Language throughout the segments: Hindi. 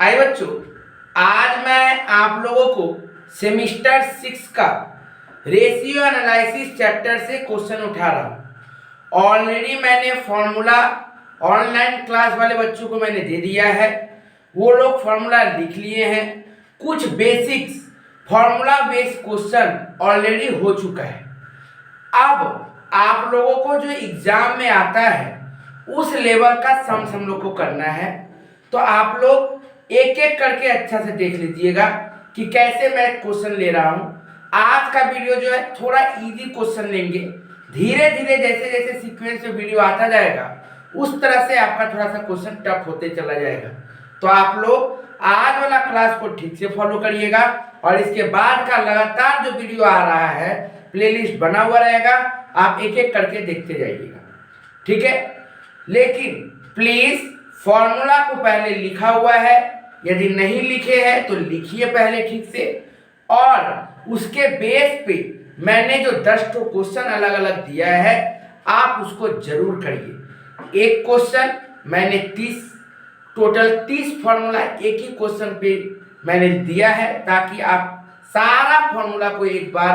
आइए बच्चों, आज मैं आप लोगों को सेमिस्टर 6 का रेशियो एनालिसिस चैप्टर से क्वेश्चन उठा रहा हूँ। ऑलरेडी मैंने फॉर्मूला ऑनलाइन क्लास वाले बच्चों को मैंने दे दिया है, वो लोग फॉर्मूला लिख लिए हैं। कुछ basics formula based question already हो चुका है। अब आप लोगों को जो एग्जाम में आता है उस लेवल का सम्स हम लोग को करना है, तो आप लोग एक एक करके अच्छा से देख लीजिएगा कि कैसे मैं क्वेश्चन ले रहा हूं। आज का वीडियो जो है थोड़ा इजी क्वेश्चन लेंगे, धीरे धीरे जैसे जैसे सीक्वेंस में वीडियो आता जाएगा उस तरह से आपका थोड़ा सा क्वेश्चन टफ होते चला जाएगा। तो आप लोग आज वाला क्लास को ठीक से फॉलो करिएगा और इसके बाद का लगातार जो वीडियो आ रहा है प्लेलिस्ट बना हुआ रहेगा, आप एक एक करके देखते जाइएगा, ठीक है। लेकिन प्लीज फॉर्मूला को पहले लिखा हुआ है, यदि नहीं लिखे हैं तो लिखिए पहले ठीक से, और उसके बेस पे मैंने जो 10 क्वेश्चन अलग अलग दिया है आप उसको जरूर करिए। एक क्वेश्चन मैंने टोटल 30 फॉर्मूला एक ही क्वेश्चन पे मैंने दिया है, ताकि आप सारा फॉर्मूला को एक बार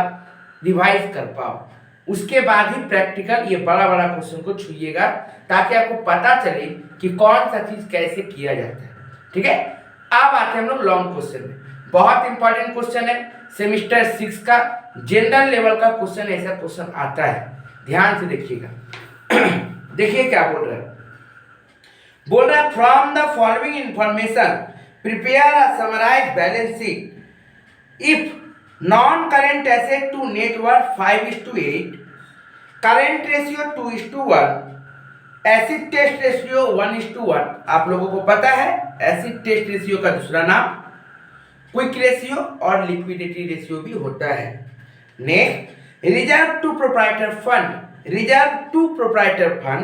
रिवाइज कर पाओ। उसके बाद ही प्रैक्टिकल ये बड़ा बड़ा क्वेश्चन को छूइएगा, ताकि आपको पता चले कि कौन सा चीज कैसे किया जाता है, ठीक है। अब आते हैं हम लोग लॉन्ग क्वेश्चन में। बहुत इंपॉर्टेंट क्वेश्चन है, सेमिस्टर 6 का जनरल लेवल का क्वेश्चन, ऐसा क्वेश्चन आता है, ध्यान से देखिएगा। देखिए क्या बोल रहा है, from the following information prepare a summarised balance sheet if non current asset to network 5:8, current ratio 2:1, acid test ratio 1:1। आप लोगों को पता है एसिड टेस्ट रेशियो का दूसरा नाम क्विक रेशियो और लिक्विडिटी रेशियो भी होता है। Next, reserve to proprietor fund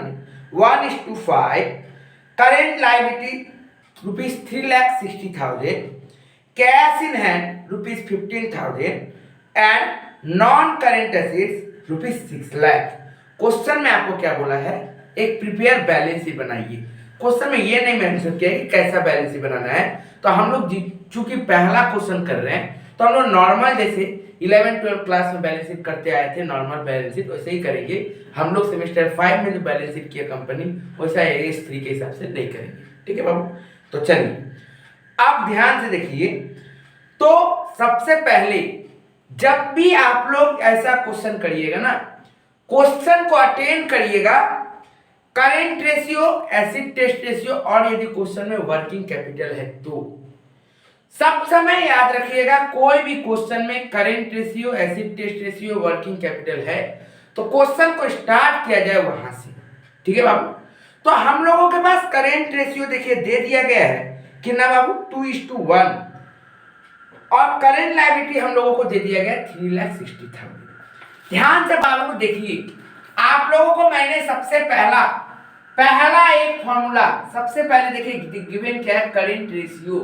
1:5, current liability ₹3,60,000, cash in hand ₹15,000 and non current assets ₹6 lakh. Question में आपको क्या बोला है, एक प्रिपेयर बैलेंस शीट बनाइए। क्वेश्चन में ये नहीं मेंशन किया कि कैसा बैलेंस शीट बनाना है, तो हम लोग चूंकि पहला क्वेश्चन कर रहे हैं तो हम लोग नॉर्मल जैसे 11-12 क्लास में बैलेंस शीट करते आए थे, नॉर्मल बैलेंस शीट वैसे ही करेंगे। हम लोग सेमेस्टर 5 में जो बैलेंस शीट किया कंपनी वैसा AS3 के हिसाब से नहीं करेंगे, ठीक है बाबू। तो चलिए अब ध्यान से देखिए। तो सबसे पहले जब भी आप लोग ऐसा क्वेश्चन करिएगा ना, क्वेश्चन को अटेंड करिएगा current ratio, acid test ratio, और यदि क्वेश्चन में वर्किंग कैपिटल है तो सब समय याद रखिएगा, कोई भी क्वेश्चन में current ratio, acid test ratio, working capital है तो क्वेश्चन को स्टार्ट किया जाए वहां से, ठीक है बाबू। तो हम लोगों के पास करेंट रेशियो देखिए दे दिया गया है कितना बाबू, 2:1, और करेंट लायबिलिटी हम लोगों को दे दिया गया 3,60,000। ध्यान से बाबू को देखिए, आप लोगों को मैंने सबसे पहला एक फॉर्मूला सबसे पहले देखिए गिवन क्या है, करेंट रेशियो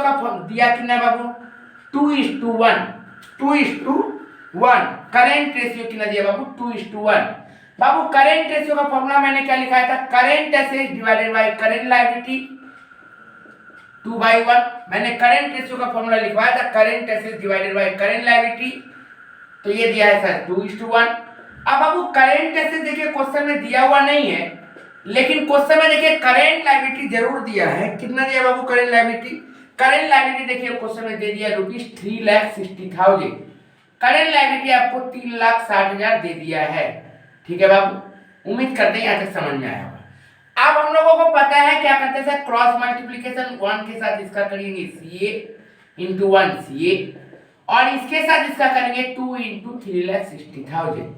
का दिया कितना बाबू, 2:1, करेंट रेशियो कितना दिया बाबू, 2:1। बाबू करेंट रेशियो का फॉर्मूला मैंने क्या लिखाया था, current assets divided by current liability 2/1। मैंने करेंट रेशियो का फॉर्मूला लिखवाया था, current assets divided by current liability, तो ये दिया है सर 2:1। अब बाबू करेंट एसेट्स देखिए क्वेश्चन में दिया हुआ नहीं है, लेकिन क्वेश्चन में देखिए करेंट लायबिलिटी जरूर दिया है। कितना दिया बाबू करेंट लायबिलिटी देखिए क्वेश्चन में दे दिया ₹3,60,000। करेंट लायबिलिटी आपको 3,60,000 दे दिया है, ठीक है बाबू। उम्मीद करते हैं यहाँ तक समझ में आया होगा। अब हम लोगों को पता है क्या करते हैं, क्रॉस मल्टीप्लीकेशन 1 के साथ इसका करेंगे CA × 1 CA, और इसके साथ इसका करेंगे 2 × 3,60,000।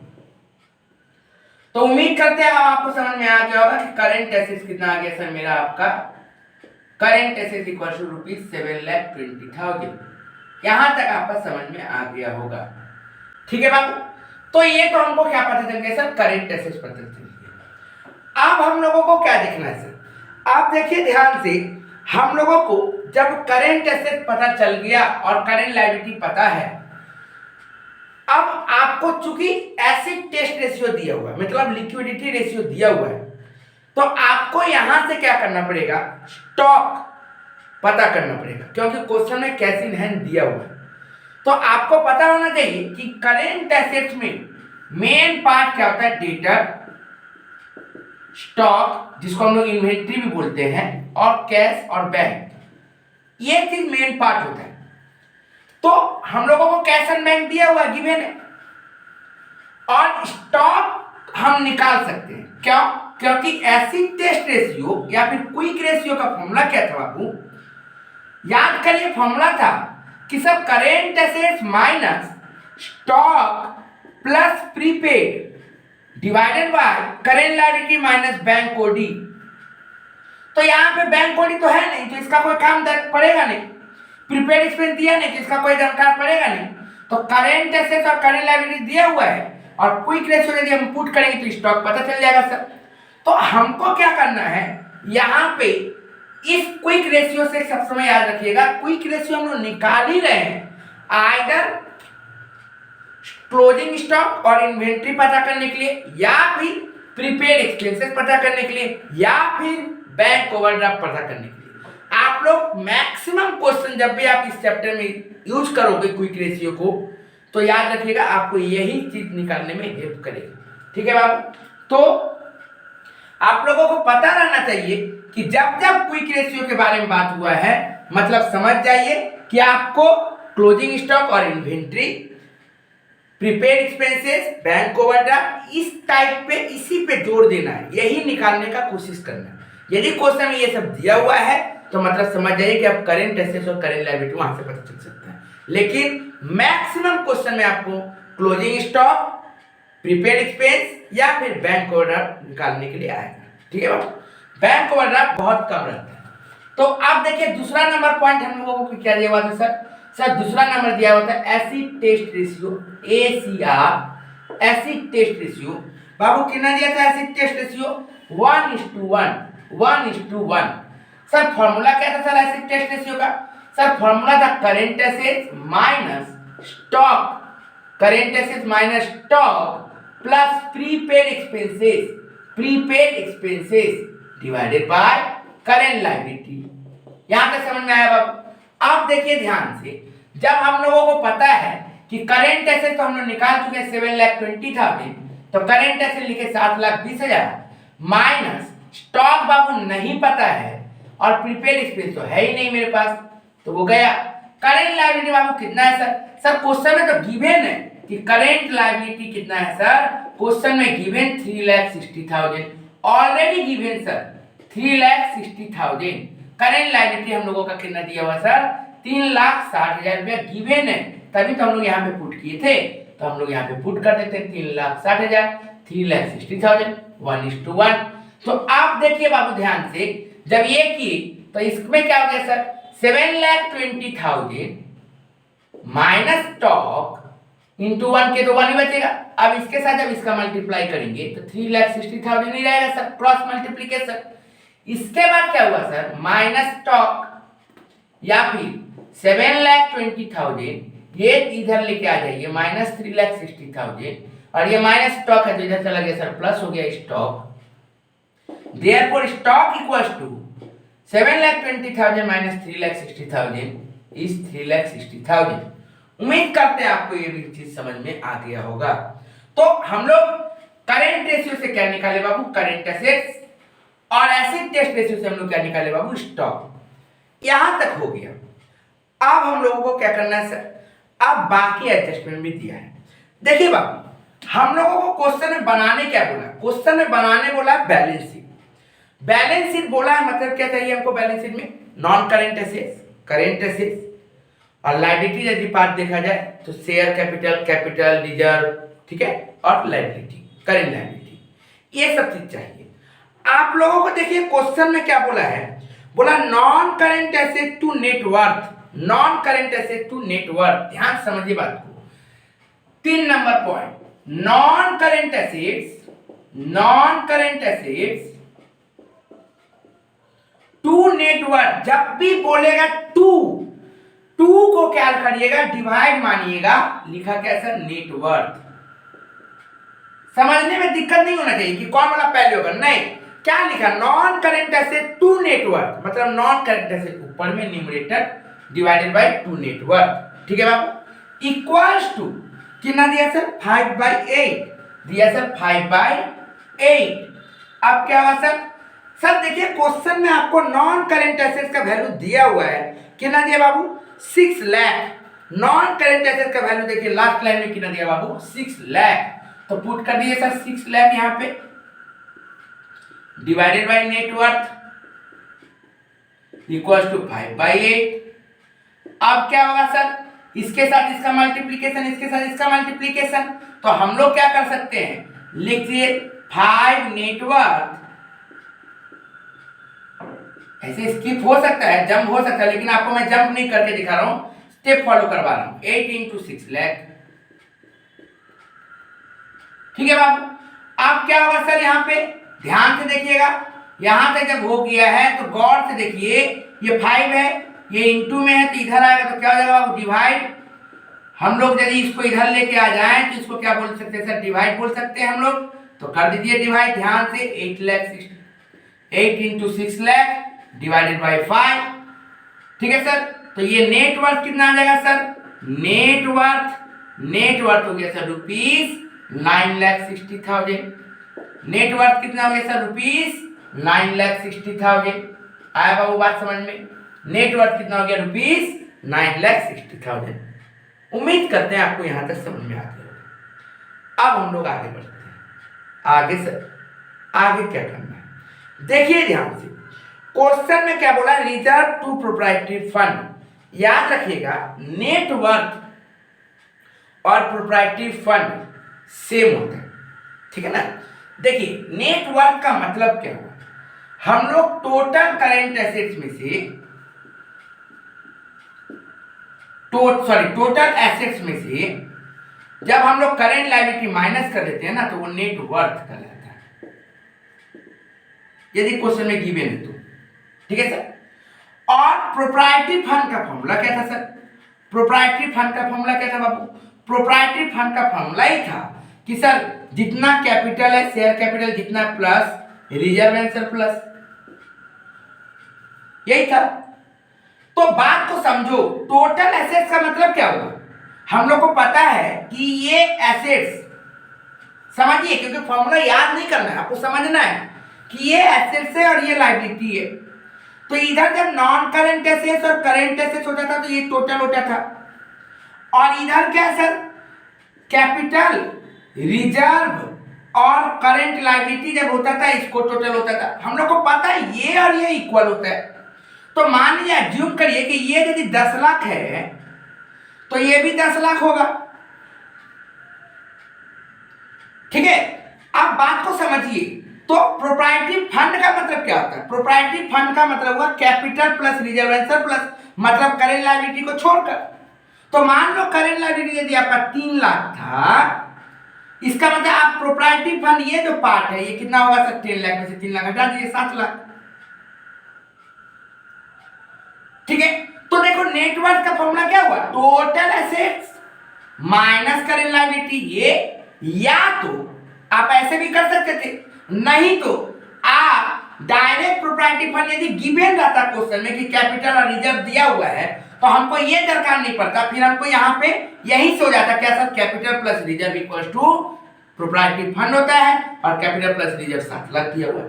तो उम्मीद करते हैं आपको समझ में आ गया होगा कि करंट एसेट्स कितना आ गया सर मेरा, आपका करंट एसेट्स इक्वल टू ₹7,20,000। यहां तक आपका समझ में आ गया होगा, ठीक है बाबू। तो ये तो हमको क्या पता चल गया सर, करंट एसेट्स पता चल गया। अब हम लोगों को क्या देखना है सर, आप देखिए ध्यान से, हम लोगों को जब करंट एसेट पता चल गया और करंट लायबिलिटी पता है, अब आपको चूंकि एसिड टेस्ट रेशियो दिया हुआ है, मतलब लिक्विडिटी रेशियो दिया हुआ है, तो आपको यहां से क्या करना पड़ेगा, स्टॉक पता करना पड़ेगा, क्योंकि क्वेश्चन में कैश इन हैंड दिया हुआ है। तो आपको पता होना चाहिए कि करेंट एसेट्स में मेन पार्ट क्या होता है, डेटर, स्टॉक जिसको हम लोग इन्वेंट्री भी बोलते हैं, और कैश और बैंक, ये चीज मेन पार्ट होता है। तो हम लोगों को कैश एंड बैंक दिया हुआ है, गिवन है, और स्टॉक हम निकाल सकते हैं। क्यों? क्योंकि एसिड टेस्ट रेशियो या फिर क्विक रेशियो का फॉर्मूला क्या था बाबू, याद करिए, फॉर्मूला था कि सब current assets minus stock plus prepaid divided by current liability minus bank OD. तो यहाँ पे बैंक ओडी तो है नहीं, तो इसका कोई काम पड़ेगा नहीं, प्रीपेड एक्सपेंस दिया नहीं तो इसका कोई दरकार पड़ेगा नहीं। तो करेंट एसेट्स और करेंट लायबिलिटी दिया हुआ है, और क्विक रेशियो यदि हम पुट करेंगे तो स्टॉक पता चल जाएगा सर। तो हमको क्या करना है, यहाँ पे इस क्विक रेशियो से सब समय याद रखिएगा, क्विक रेशियो हम लोग निकाल ही रहे हैं, आइदर क्लोजिंग स्टॉक और इन्वेंट्री पता करने के लिए, या फिर प्रीपेड एक्सपेंसेस पता करने के लिए, या फिर बैंक ओवरड्राफ्ट पता करने के लिए। आप लोग मैक्सिमम क्वेश्चन जब भी आप इस चैप्टर में यूज करोगे क्विक रेशियो को, तो याद रखिएगा आपको यही चीज निकालने में हेल्प करेगी। ठीक है बाबू, तो आप लोगों को पता रहना चाहिए कि जब जब क्विक रेशियो के बारे में बात हुआ है, मतलब समझ जाइए कि आपको क्लोजिंग स्टॉक और inventory, prepaid expenses, bank overdraft, इस टाइप पे, इसी पे जोर देना है, यही निकालने का कोशिश करना है। यदि क्वेश्चन में ये सब दिया हुआ है तो मतलब समझ जाइए कि आप करेंट एसेट्स और करेंट लायबिलिटी वहां से पता चल सकता है। लेकिन मैक्सिमम क्वेश्चन में आपको क्लोजिंग स्टॉक, प्रीपेड एक्सपेंस या फिर बैंक ओवरड्राफ्ट निकालने के लिए आएगा। ठीक है बाबू, बैंक ओवरड्राफ्ट बहुत कम रहता है। तो अब देखिए दूसरा नंबर पॉइंट हम लोगों को क्या दिया हुआ था सर, दूसरा नंबर दिया हुआ था acid test ratio, ACR, acid test ratio. बाबू कितना दिया था acid test ratio, 1:1 sir. Formula क्या था सर एसिड टेस्ट रेशियो का, सर फॉर्मूला था current assets minus stock, current assets minus stock plus prepaid expenses divided by current liability. यहां तक समझ में आया बाबू। अब देखिए ध्यान से, जब हम लोगों को पता है कि करेंट एसेट तो हम लोग निकाल चुके हैं 7,20,000, तो करेंट एसेट लिखे 7,20,000 माइनस स्टॉक बाबू नहीं पता है, और प्रीपेड एक्सपेंस तो है ही नहीं मेरे पास, तो वो गया। करेंट लायबिलिटी बाबू कितना है सर क्वेश्चन में तो गिवन है कि करेंट लायबिलिटी कितना है सर, क्वेश्चन में given 3,60,000, already given sir 3,60,000। Current liability हम लोगों का कितना दिया हुआ सर, 3,60,000 रुपया गिवन है, तभी तो हम लोग यहाँ पे पुट किए थे। तो हम लोग यहाँ पे पुट कर देते हैं 3,60,000, 3,60,000, 1:1। तो आप देखिए बाबू ध्यान से, जब ये की तो इसमें क्या हो गया सर, 7,20,000 माइनस स्टॉक इंटू 1 के तो 1 ही बचेगा। अब इसके साथ जब इसका मल्टीप्लाई करेंगे तो 3,60,000 ही रहेगा सर, क्रॉस मल्टीप्लीकेशन। इसके बाद क्या हुआ सर, माइनस स्टॉक या फिर 7,20,000, ये इधर लेके आ जाइए माइनस 3,60,000, और ये माइनस स्टॉक है तो इधर चला गया सर, प्लस हो गया stock. Therefore stock equals to 7,20,000 minus 3,60,000 is 3,60,000। उम्मीद करते हैं आपको ये भी चीज समझ में आ गया होगा। तो हम लोग करेंट रेशियो से क्या निकाले बाबू, करेंट एसेट्स, और एसिड टेस्ट रेशियो से हम लोग क्या निकाले बाबू, स्टॉक। यहां तक हो गया। अब हम लोगों को क्या करना है सर, अब बाकी एडजस्टमेंट भी दिया है। देखिए बाबू, हम लोगों को क्वेश्चन में बनाने क्या बोला, क्वेश्चन में बनाने बोला बैलेंस शीट। बैलेंस शीट बोला है, मतलब क्या चाहिए हमको बैलेंस शीट में, non current assets, current assets, और लायबिलिटी यदि पार्ट देखा जाए तो शेयर कैपिटल रिजर्व, ठीक है, और लायबिलिटी, करेंट लायबिलिटी, ये सब चीज चाहिए। आप लोगों को देखिए क्वेश्चन में क्या बोला है, बोला non current asset to net, non current asset to net. ध्यान से समझिए बात को, 3 number point, non current assets to net. जब भी बोलेगा टू को क्या करिएगा, डिवाइड मानिएगा, लिखा कैसा, नेटवर्थ। समझने में दिक्कत नहीं होना चाहिए कि कौन वाला पहले होगा, नहीं, क्या लिखा, non current asset to network, मतलब नॉन करेंट एसेट ऊपर में numerator divided by to network, ठीक है बाबू, इक्वल्स टू कितना दिया सर 5/8 दिया सर 5/8। अब क्या हुआ सर, सर देखिए क्वेश्चन में आपको नॉन करेंट एसेट्स का वैल्यू दिया हुआ है, कितना दिया बाबू 6 लाख। नॉन करेंट एसेट्स का वैल्यू देखिए लास्ट लाइन में कितना दिया बाबू 6 लाख, तो पुट कर दिए सर 6 लाख यहाँ पे divided by net worth equals to 5/8। अब क्या होगा सर, इसके साथ इसका मल्टीप्लीकेशन, इसके साथ इसका मल्टीप्लीकेशन, तो हम लोग क्या कर सकते हैं, लिख दिए 5 नेटवर्थ, ऐसे स्किप हो सकता है, जंप हो सकता है, लेकिन आपको मैं जंप नहीं करके दिखा रहा हूं, स्टेप फॉलो करवा रहा हूं। 8 × 6 लाख, ठीक है बाबू। अब क्या होगा सर, यहाँ पे ध्यान से देखिएगा, यहां तक जब हो गया है तो गौर से देखिए, ये 5 है, ये इनटू में है, तो इधर आएगा तो क्या हो जाएगा बाबू डिवाइड। हम लोग यदि इसको इधर लेके आ जाएं तो इसको क्या बोल सकते हैं सर, डिवाइड बोल सकते हैं हम लोग, तो कर दीजिए डिवाइड ध्यान से। 8 × 6 लाख डिवाइडेड बाय 5, ठीक है सर। तो ये नेटवर्थ कितना आ जाएगा सर, नेटवर्थ हो गया सर ₹9,60,000। नेटवर्थ कितना हो गया सर, ₹9,60,000। आया बाबू बात समझ में, नेटवर्थ कितना हो गया ₹9,60,000। उम्मीद करते हैं आपको यहां तक समझ में आ गया। अब हम लोग आगे बढ़ते हैं, आगे सर आगे क्या करना है देखिए ध्यान से। क्वेश्चन में क्या बोला, रिजर्व टू प्रोप्राइटरी फंड। याद रखिएगा नेटवर्थ और प्रोप्राइटरी फंड सेम होता है, ठीक है ना। देखिए नेटवर्थ का मतलब क्या हुआ, हम लोग टोटल करेंट एसेट्स में से टोटल एसेट्स में से जब हम लोग करेंट लायबिलिटी माइनस कर देते हैं ना, तो वो नेटवर्थ कहलाता है, यदि क्वेश्चन में गिवन है तो, ठीक है सर। और प्रोप्राइटरी फंड का फॉर्मूला क्या था सर, प्रोप्राइटरी फंड का फॉर्मूला क्या था बाबू, प्रोप्राइटरी फंड का फॉर्मूला ही था कि सर जितना कैपिटल है शेयर कैपिटल जितना प्लस रिजर्व एंड सरप्लस, यही था। तो बात को समझो, टोटल एसेट्स का मतलब क्या हुआ, हम लोग को पता है कि ये एसेट्स, समझिए क्योंकि फॉर्मूला याद नहीं करना है, आपको समझना है कि ये एसेट्स है और ये लायबिलिटी है। तो इधर जब नॉन करेंट एसेट्स और करेंट एसेट्स होता था तो ये टोटल होता था, और इधर क्या सर, कैपिटल रिजर्व और करंट लायबिलिटी जब होता था इसको टोटल होता था। हम लोग को पता है ये और ये इक्वल होता है, तो मान लीजिए एज्यूम करिए कि ये यदि 10 लाख है तो ये भी 10 लाख होगा, ठीक है। अब बात को समझिए, तो प्रोप्राइटरी फंड का मतलब क्या होता है, प्रोप्राइटरी फंड का मतलब हुआ capital plus reserve and surplus, मतलब करेंट लायबिलिटी को छोड़कर। तो मान लो करेंट लायबिलिटी यदि आपका 3 लाख था, इसका मतलब आप प्रोप्राइटरी फंड ये जो पार्ट है ये कितना होगा सर, 10 लाख में से 3 लाख हटा दीजिए 7 लाख, ठीक है। तो देखो नेटवर्थ का फॉर्मूला क्या हुआ, total assets minus current liability, ये या तो आप ऐसे भी कर सकते थे, नहीं तो आप डायरेक्ट प्रोप्राइटरी फंड यदि गिवन रहता क्वेश्चन में कि कैपिटल और रिजर्व दिया हुआ है तो हमको ये दरकार नहीं पड़ता, फिर हमको यहाँ पे यही से हो जाता क्या sir, capital plus reserve equals to proprietary fund होता है, और कैपिटल प्लस रिजर्व 7 लाख दिया हुआ है।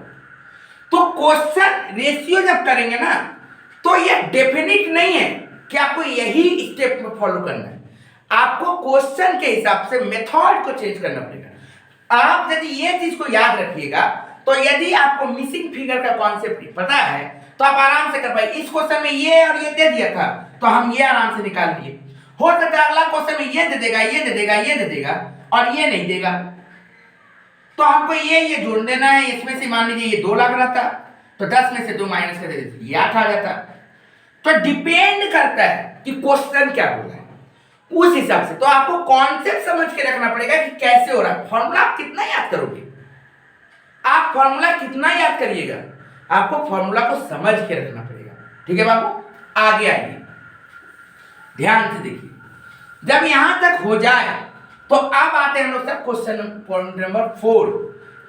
तो क्वेश्चन रेशियो जब करेंगे ना तो ये डेफिनिट नहीं है कि आपको यही स्टेप में फॉलो करना है, आपको क्वेश्चन के हिसाब से मेथड को चेंज करना पड़ेगा। आप यदि ये चीज को याद रखिएगा, तो यदि आपको मिसिंग फिगर का कॉन्सेप्ट पता है तो आप आराम से कर पाए। इस क्वेश्चन में ये और ये दे दिया था तो हम ये आराम से निकाल दिए, हो सकता है अगला क्वेश्चन में ये दे देगा, ये दे देगा, ये दे देगा और ये नहीं देगा, तो हमको ये जोड़ देना है। इसमें से मान लीजिए ये 2 लाख रहता तो 10 में से 2 माइनस कर देते ये 8 आ जाता। तो डिपेंड करता है कि क्वेश्चन क्या बोला है, उस हिसाब से तो आपको कॉन्सेप्ट समझ के रखना पड़ेगा कि कैसे हो रहा है। फॉर्मूला आप कितना याद करोगे, आप फॉर्मूला कितना याद करिएगा, आपको फॉर्मूला को समझ के रखना पड़ेगा, ठीक है बाबू। आगे आइए, ध्यान से देखिए, जब यहां तक हो जाए तो अब आते हैं हम लोग सर क्वेश्चन पॉइंट नंबर 4।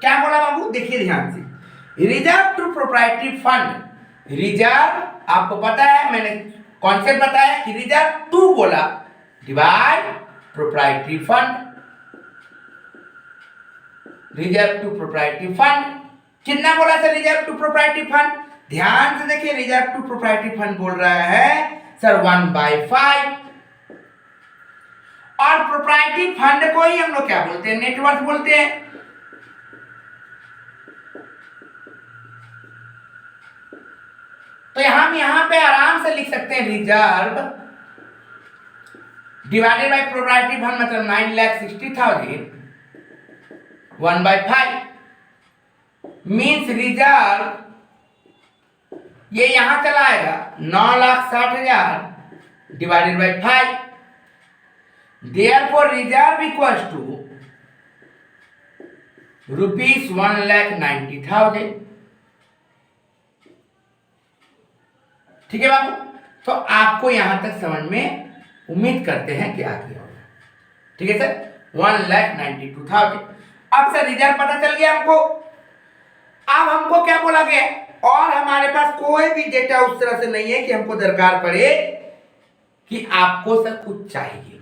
क्या बोला बाबू, देखिए ध्यान से, reserve to proprietary fund, reserve आपको पता है, मैंने कॉन्सेप्ट बताया कि रिजर्व टू बोला, divide proprietary fund, reserve to proprietary fund कितना बोला sir? Reserve to proprietary fund, ध्यान से देखिए, रिजर्व टू प्रोप्राइटरी फंड बोल रहा है सर 1/5, और प्रोप्राइटरी फंड को ही हम लोग क्या बोलते हैं? नेटवर्थ बोलते हैं। तो हम यहां पे आराम से लिख सकते हैं reserve divided by proprietary fund, मतलब 9,60,000 1/5 मीन्स रिजर्व, ये यहां चला आएगा 9,60,000 divided by 5, therefore reserve equals to ₹1,90,000। ठीक है बाबू, तो आपको यहां तक समझ में उम्मीद करते हैं कि आ गया होगा। ठीक है सर, 1,92,000। अब सर रिजर्व पता चल गया हमको, अब हमको क्या बोला गया, और हमारे पास कोई भी डेटा उस तरह से नहीं है कि हमको दरकार पड़े कि आपको सर कुछ चाहिए,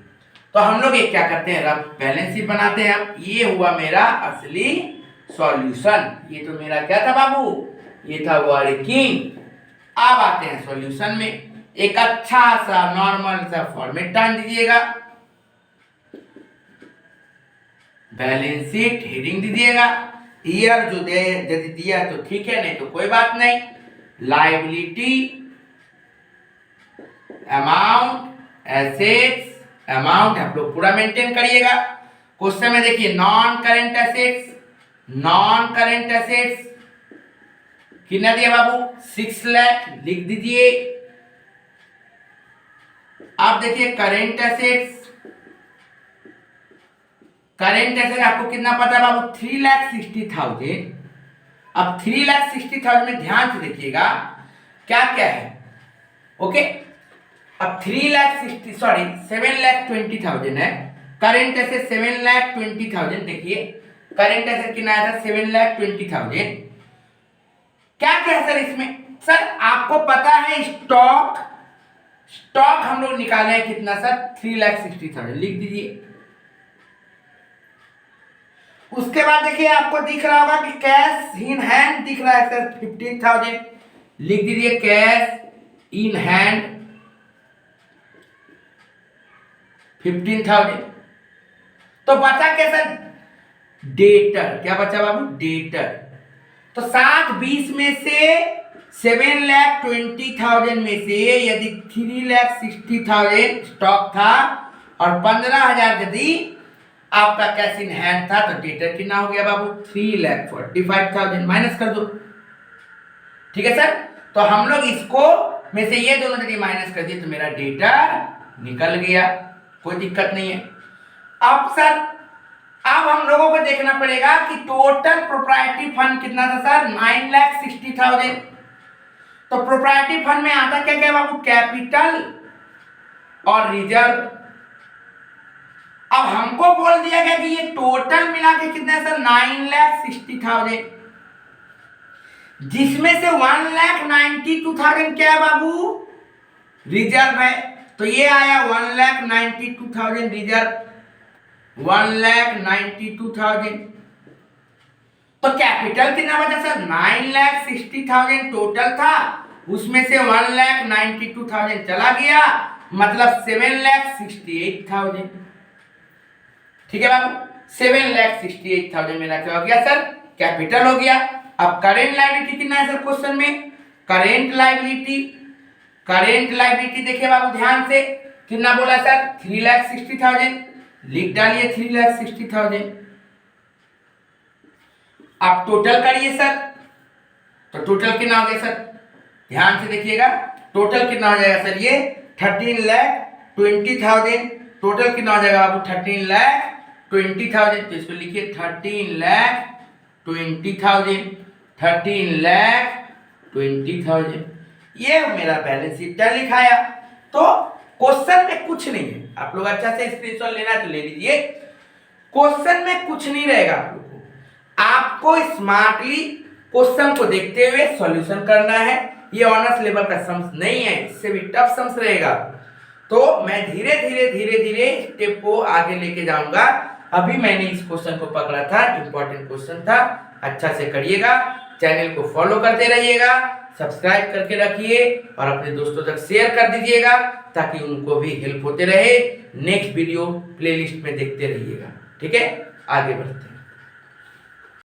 तो हम लोग ये क्या करते हैं, रफ बैलेंस शीट बनाते हैं। अब ये हुआ मेरा असली सॉल्यूशन, ये तो मेरा क्या था बाबू, ये था वर्किंग। अब आते हैं सॉल्यूशन में, एक अच्छा सा नॉर्मल सा फॉर्मेट डाल दीजिएगा, बैलेंस शीट हेडिंग दीजिएगा, ईयर जो दे यदि दिया तो ठीक है, नहीं तो कोई बात नहीं, लायबिलिटी, अमाउंट, एसेट्स, अमाउंट आप लोग पूरा मेंटेन करिएगा। क्वेश्चन में देखिए non current assets, non current assets कितना दिया बाबू, 6 लाख लिख दीजिए। आप देखिए करेंट एसेट्स, करेंट एसेट आपको कितना पता है बाबू, 3,60,000। अब 3,60,000 में ध्यान से देखिएगा क्या क्या है, ओके। अब 7,20,000 है, करेंट एसेट 7,20,000। देखिए करेंट एसेट कितना आया था, 7,20,000। क्या क्या सर इसमें, सर आपको पता है स्टॉक, स्टॉक हम लोग निकाले हैं कितना सर, 3,60,000 लिख दीजिए। उसके बाद देखिए आपको दिख रहा होगा कि कैश इन हैंड दिख रहा है सर 15,000 लिख दीजिए, कैश इन हैंड 15,000। तो बचा क्या सर, डेटर, क्या बचा बाबू, डेटर। तो 7,20 में से 7,20,000 में से यदि 3,60,000 स्टॉक था और 15,000 यदि आपका कैश इन हैंड था, तो डेटर कितना हो गया बाबू, 3,45,000 माइनस कर दो। ठीक है सर, तो हम लोग इसको में से ये दोनों यदि माइनस कर दिए तो मेरा डेटर निकल गया, कोई दिक्कत नहीं है। अब सर अब हम लोगों को देखना पड़ेगा कि टोटल प्रोप्राइटरी फंड कितना था सर, 9,60,000। तो प्रोप्राइटरी फंड में आता क्या क्या बाबू, कैपिटल और रिजर्व। अब हमको बोल दिया गया कि ये टोटल मिला के कितना है सर, 9,60,000, जिसमें से 1,92,000 क्या है बाबू, रिजर्व है। तो ये आया 1,92,000 रिजर्व, 1,92,000। तो कैपिटल कितना बचा सर, 9,60,000 टोटल था, उसमें से 1,92,000 चला गया, मतलब 7,68,000। ठीक है बाबू, 7,68,000 मेरा क्या हो गया सर, कैपिटल हो गया। अब करेंट लायबिलिटी कितना है सर क्वेश्चन में, करेंट लायबिलिटी, करेंट लायबिलिटी देखिए बाबू ध्यान से, कितना बोला सर, 3,60,000 लिख डालिए, 3,60,000। आप टोटल करिए सर, तो टोटल कितना हो गया सर, ध्यान से देखिएगा, टोटल कितना हो जाएगा सर, ये 13,20,000। टोटल कितना हो जाएगा बाबू, 13,20,000। तो इसको लिखिए 13,20,000, 13,20,000। ये मेरा बैलेंस शीट लिखाया। तो क्वेश्चन में कुछ नहीं है, आप लोग अच्छा से स्क्रीनशॉट लेना है तो ले लीजिए। क्वेश्चन में कुछ नहीं रहेगा, आप लोग को आपको स्मार्टली क्वेश्चन को देखते हुए सॉल्यूशन करना है। ये ऑनर्स लेवल का सम्स नहीं है, इससे भी टफ सम्स रहेगा। तो मैं धीरे धीरे स्टेप को आगे लेके जाऊंगा। अभी मैंने इस क्वेश्चन को पकड़ा था, इंपॉर्टेंट क्वेश्चन था। अच्छा से करिएगा, चैनल को फॉलो करते रहिएगा, सब्सक्राइब करके रखिए और अपने दोस्तों तक शेयर कर दीजिएगा ताकि उनको भी हेल्प होते रहे। नेक्स्ट वीडियो प्लेलिस्ट में देखते रहिएगा। ठीक है, आगे बढ़ते हैं।